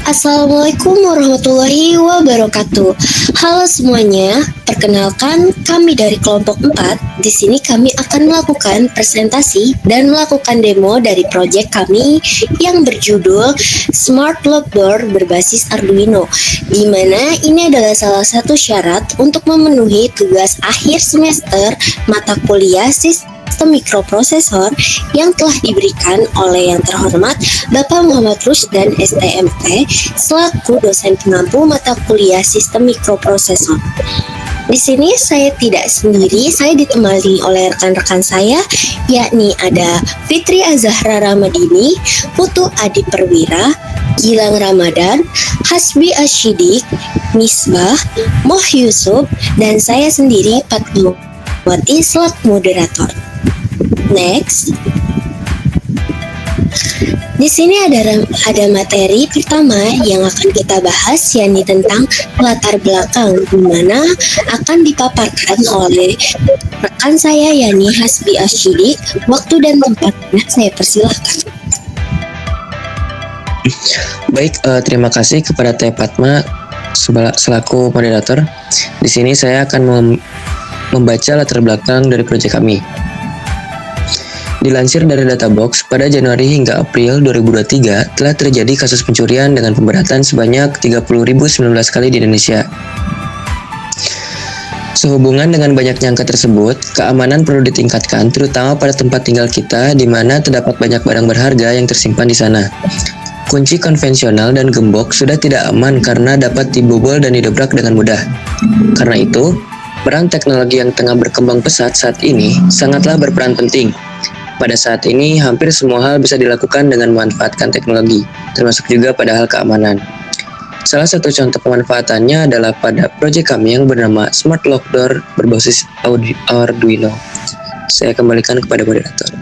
Assalamualaikum warahmatullahi wabarakatuh. Halo semuanya, perkenalkan kami dari kelompok 4. Di sini kami akan melakukan presentasi dan melakukan demo dari proyek kami yang berjudul Smart Lock Door berbasis Arduino, di mana ini adalah salah satu syarat untuk memenuhi tugas akhir semester mata kuliah sistem mikroprosesor yang telah diberikan oleh yang terhormat Bapak Muhammad Rusdan STMT selaku dosen pengampu mata kuliah sistem mikroprosesor. Di sini saya tidak sendiri, saya ditemani oleh rekan-rekan saya, yakni ada Fitri Azahra Ramadini, Putu Adi Perwira, Gilang Ramadan, Hasbi Ashidik, Misbah, Moh Yusuf, dan saya sendiri Fatmawati selaku moderator. Next. Di sini ada materi pertama yang akan kita bahas, yakni tentang latar belakang, di mana akan dipaparkan oleh rekan saya, yakni Hasbi Ashidik. Waktu dan tempatnya saya persilahkan. Baik, terima kasih kepada Teh Fatma selaku moderator. Di sini saya akan membaca latar belakang dari proyek kami. Dilansir dari Databox, pada Januari hingga April 2023 telah terjadi kasus pencurian dengan pemberatan sebanyak 30.019 kali di Indonesia. Sehubungan dengan banyaknya angka tersebut, keamanan perlu ditingkatkan terutama pada tempat tinggal kita di mana terdapat banyak barang berharga yang tersimpan di sana. Kunci konvensional dan gembok sudah tidak aman karena dapat dibobol dan didobrak dengan mudah. Karena itu, peran teknologi yang tengah berkembang pesat saat ini sangatlah berperan penting. Pada saat ini, hampir semua hal bisa dilakukan dengan memanfaatkan teknologi, termasuk juga pada hal keamanan. Salah satu contoh pemanfaatannya adalah pada proyek kami yang bernama Smart Lock Door berbasis Arduino. Saya kembalikan kepada moderator.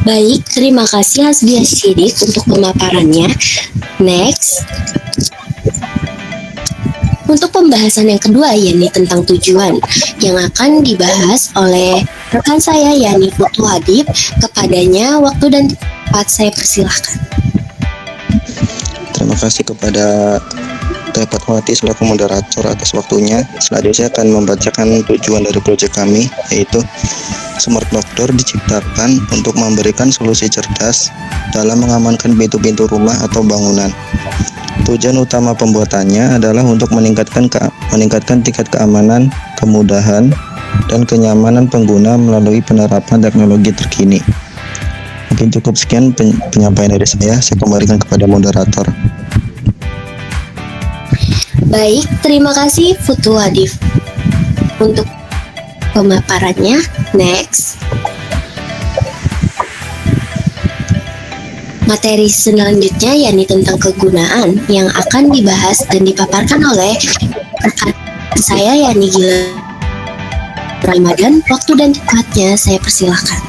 Baik, terima kasih Hasbi Ashidik untuk pemaparannya. Next. Untuk pembahasan yang kedua, yakni tentang tujuan, yang akan dibahas oleh rekan saya, yakni Putu Hadib. Kepadanya waktu dan tempat saya persilahkan. Terima kasih kepada Teh Fatmawati selaku moderator atas waktunya. Selanjutnya saya akan membacakan tujuan dari proyek kami, yaitu Smart Lock Door diciptakan untuk memberikan solusi cerdas dalam mengamankan pintu-pintu rumah atau bangunan. Tujuan utama pembuatannya adalah untuk meningkatkan tingkat keamanan, kemudahan, dan kenyamanan pengguna melalui penerapan teknologi terkini. Mungkin cukup sekian penyampaian dari saya kembalikan kepada moderator. Baik, terima kasih Putu Hadif untuk pemaparannya. Next. Materi selanjutnya yakni tentang kegunaan yang akan dibahas dan dipaparkan oleh rekan saya, yakni Gilang Ramadan. Waktu dan tempatnya saya persilahkan.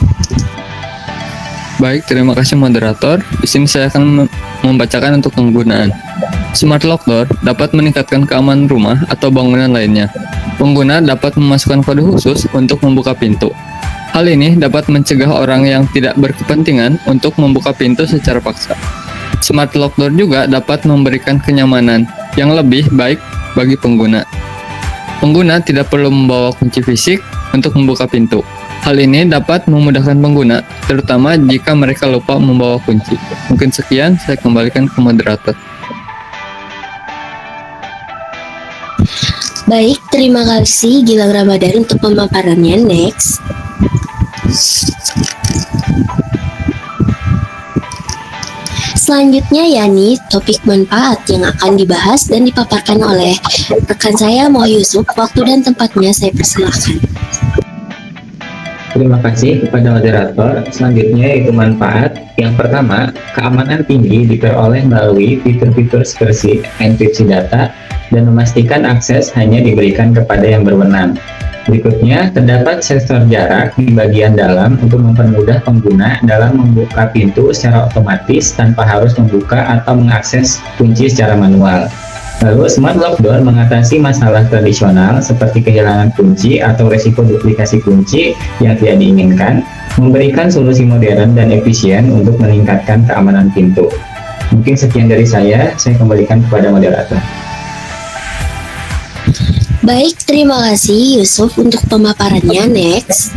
Baik, terima kasih moderator. Di sini saya akan membacakan untuk penggunaan. Smart Lock Door dapat meningkatkan keamanan rumah atau bangunan lainnya. Pengguna dapat memasukkan kode khusus untuk membuka pintu. Hal ini dapat mencegah orang yang tidak berkepentingan untuk membuka pintu secara paksa. Smart Lock Door juga dapat memberikan kenyamanan yang lebih baik bagi pengguna. Pengguna tidak perlu membawa kunci fisik untuk membuka pintu. Hal ini dapat memudahkan pengguna, terutama jika mereka lupa membawa kunci. Mungkin sekian, saya kembalikan ke moderator. Baik, terima kasih Gilang Ramadan untuk pemaparannya. Next. Selanjutnya yakni topik manfaat yang akan dibahas dan dipaparkan oleh rekan saya Moh Yusuf. Waktu dan tempatnya saya persilahkan. Terima kasih kepada moderator. Selanjutnya yaitu manfaat. Yang pertama, keamanan tinggi diperoleh melalui fitur-fitur seperti enkripsi data dan memastikan akses hanya diberikan kepada yang berwenang. Berikutnya, terdapat sensor jarak di bagian dalam untuk mempermudah pengguna dalam membuka pintu secara otomatis tanpa harus membuka atau mengakses kunci secara manual. Lalu smart lock door mengatasi masalah tradisional seperti kehilangan kunci atau resiko duplikasi kunci yang tidak diinginkan, memberikan solusi modern dan efisien untuk meningkatkan keamanan pintu. Mungkin sekian dari saya kembalikan kepada moderator. Baik, terima kasih Yusuf untuk pemaparannya. Next.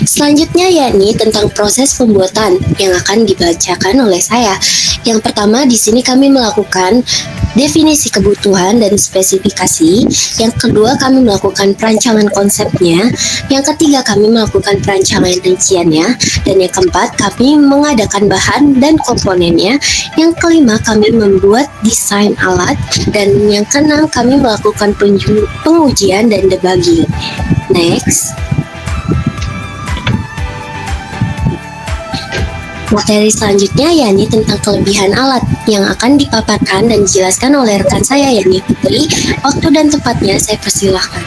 Selanjutnya yakni tentang proses pembuatan yang akan dibacakan oleh saya. Yang pertama di sini kami melakukan definisi kebutuhan dan spesifikasi. Yang kedua kami melakukan perancangan konsepnya. Yang ketiga kami melakukan perancangan rinciannya. Dan yang keempat kami mengadakan bahan dan komponennya. Yang kelima kami membuat desain alat. Dan yang keenam kami melakukan pengujian dan debugging. Next. Materi selanjutnya yakni tentang kelebihan alat yang akan dipaparkan dan dijelaskan oleh rekan saya yakni Putri. Waktu dan tempatnya saya persilahkan.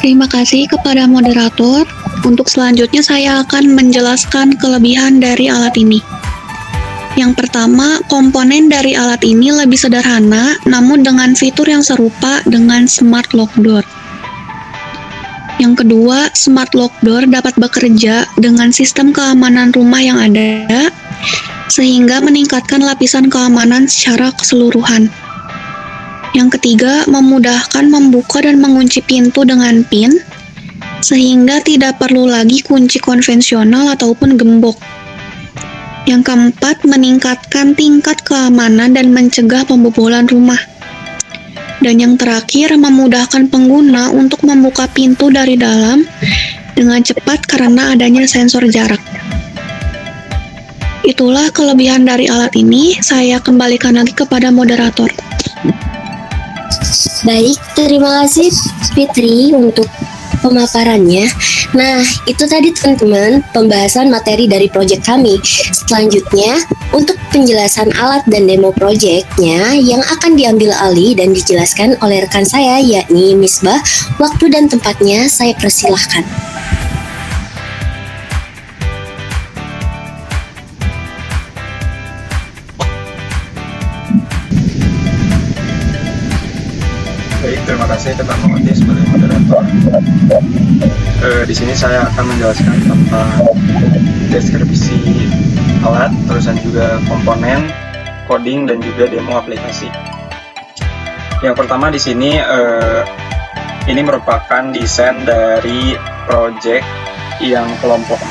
Terima kasih kepada moderator. Untuk selanjutnya saya akan menjelaskan kelebihan dari alat ini. Yang pertama, komponen dari alat ini lebih sederhana namun dengan fitur yang serupa dengan smart lock door. Yang kedua, smart lock door dapat bekerja dengan sistem keamanan rumah yang ada, sehingga meningkatkan lapisan keamanan secara keseluruhan. Yang ketiga, memudahkan membuka dan mengunci pintu dengan PIN, sehingga tidak perlu lagi kunci konvensional ataupun gembok. Yang keempat, meningkatkan tingkat keamanan dan mencegah pembobolan rumah. Dan yang terakhir, memudahkan pengguna untuk membuka pintu dari dalam dengan cepat karena adanya sensor jarak. Itulah kelebihan dari alat ini. Saya kembalikan lagi kepada moderator. Baik, terima kasih Fitri untuk pemaparannya. Nah, itu tadi teman-teman pembahasan materi dari proyek kami. Selanjutnya, untuk penjelasan alat dan demo proyeknya yang akan diambil alih dan dijelaskan oleh rekan saya yakni Misbah. Waktu dan tempatnya saya persilahkan. Baik, terima kasih Teman Mengerti sebagai moderator. Di sini saya akan menjelaskan tentang deskripsi alat, terusan juga komponen, coding, dan juga demo aplikasi. Yang pertama di sini ini merupakan desain dari project yang kelompok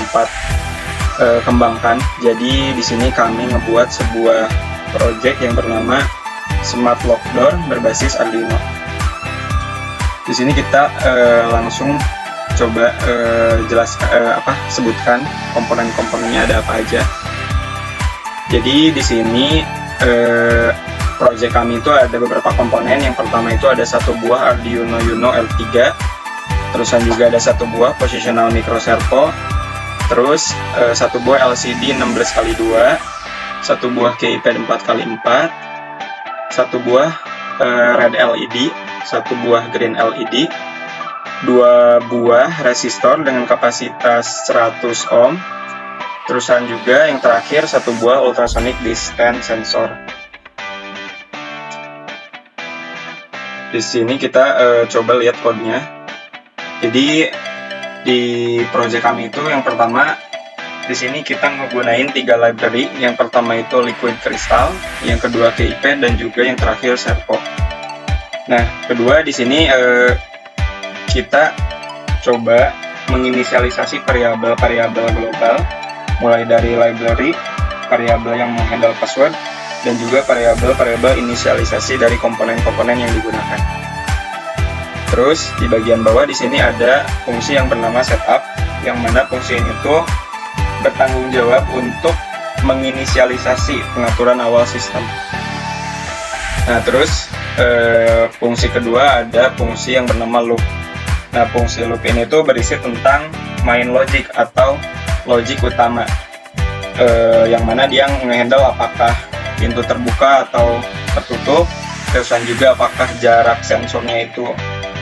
4 kembangkan. Jadi di sini kami ngebuat sebuah project yang bernama Smart Lock Door berbasis Arduino. Di sini kita langsung coba sebutkan komponen-komponennya ada apa aja. Jadi di sini project kami itu ada beberapa komponen. Yang pertama itu ada satu buah Arduino Uno L3, terusan juga ada satu buah positional micro servo, terus satu buah LCD 16x2, satu buah keypad 4x4, satu buah red LED, satu buah green LED, dua buah resistor dengan kapasitas 100 ohm, terusan juga yang terakhir satu buah ultrasonic distance sensor. Di sini kita coba lihat code-nya. Jadi di project kami itu yang pertama di sini kita menggunakan 3 library. Yang pertama itu Liquid Crystal, yang kedua keypad, dan juga yang terakhir servo. Nah, kedua di sini kita coba menginisialisasi variabel-variabel global, mulai dari library, variabel yang menghandle password, dan juga variabel-variabel inisialisasi dari komponen-komponen yang digunakan. Terus di bagian bawah di sini ada fungsi yang bernama setup, yang mana fungsi ini itu bertanggung jawab untuk menginisialisasi pengaturan awal sistem. Nah, terus fungsi kedua ada fungsi yang bernama loop. Nah, fungsi loop ini tuh berisi tentang main logic atau logic utama, yang mana dia ngehandle apakah pintu terbuka atau tertutup, terusan juga apakah jarak sensornya itu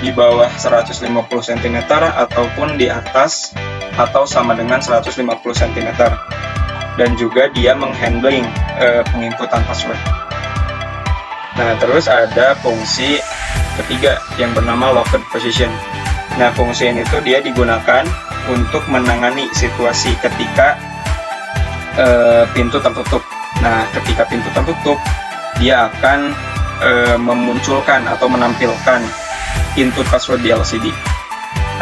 di bawah 150 cm ataupun di atas atau sama dengan 150 cm. Dan juga dia menghandling penginputan password. Nah, terus ada fungsi ketiga yang bernama locked position. Nah, fungsi ini tuh dia digunakan untuk menangani situasi ketika pintu tertutup. Nah, ketika pintu tertutup, dia akan memunculkan atau menampilkan input password di LCD.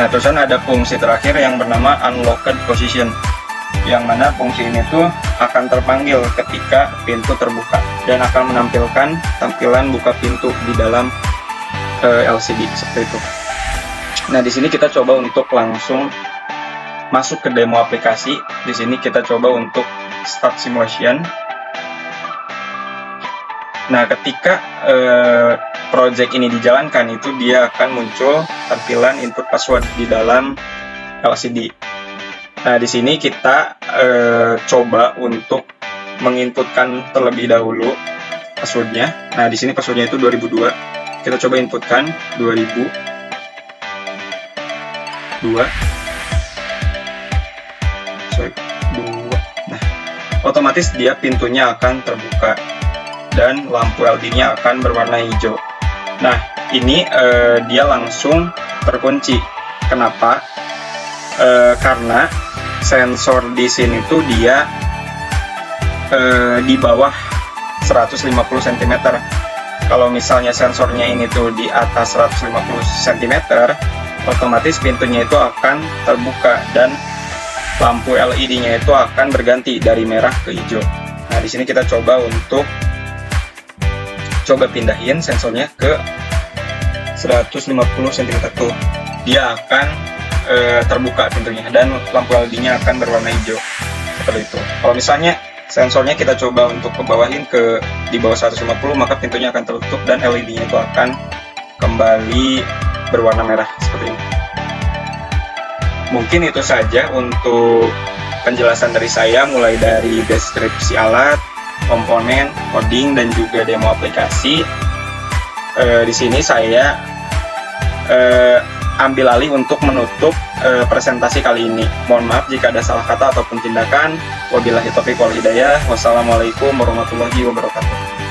Nah, terusan ada fungsi terakhir yang bernama unlocked position, yang mana fungsi ini tuh akan terpanggil ketika pintu terbuka dan akan menampilkan tampilan buka pintu di dalam LCD seperti itu. Nah, di sini kita coba untuk langsung masuk ke demo aplikasi. Di sini kita coba untuk start simulation. Nah, ketika project ini dijalankan, itu dia akan muncul tampilan input password di dalam LCD. Nah, di sini kita coba untuk menginputkan terlebih dahulu passwordnya. Nah, di sini passwordnya itu 2002. Kita coba inputkan 2002. Nah, otomatis dia pintunya akan terbuka dan lampu LED-nya akan berwarna hijau. Nah, ini dia langsung terkunci. Kenapa? Karena sensor di sini tuh dia di bawah 150 cm. Kalau misalnya sensornya ini tuh di atas 150 cm, otomatis pintunya itu akan terbuka dan lampu LED-nya itu akan berganti dari merah ke hijau. Nah, di sini kita coba untuk pindahin sensornya ke 150 cm tuh. Dia akan terbuka pintunya dan lampu LED-nya akan berwarna hijau seperti itu. Kalau misalnya sensornya kita coba untuk kebawahin ke di bawah 150, maka pintunya akan tertutup dan LED-nya itu akan kembali berwarna merah seperti ini. Mungkin itu saja untuk penjelasan dari saya, mulai dari deskripsi alat, komponen, coding, dan juga demo aplikasi. Di sini saya ambil alih untuk menutup presentasi kali ini. Mohon maaf jika ada salah kata ataupun tindakan. Wabillahi taufiq wal hidayah. Wassalamualaikum warahmatullahi wabarakatuh.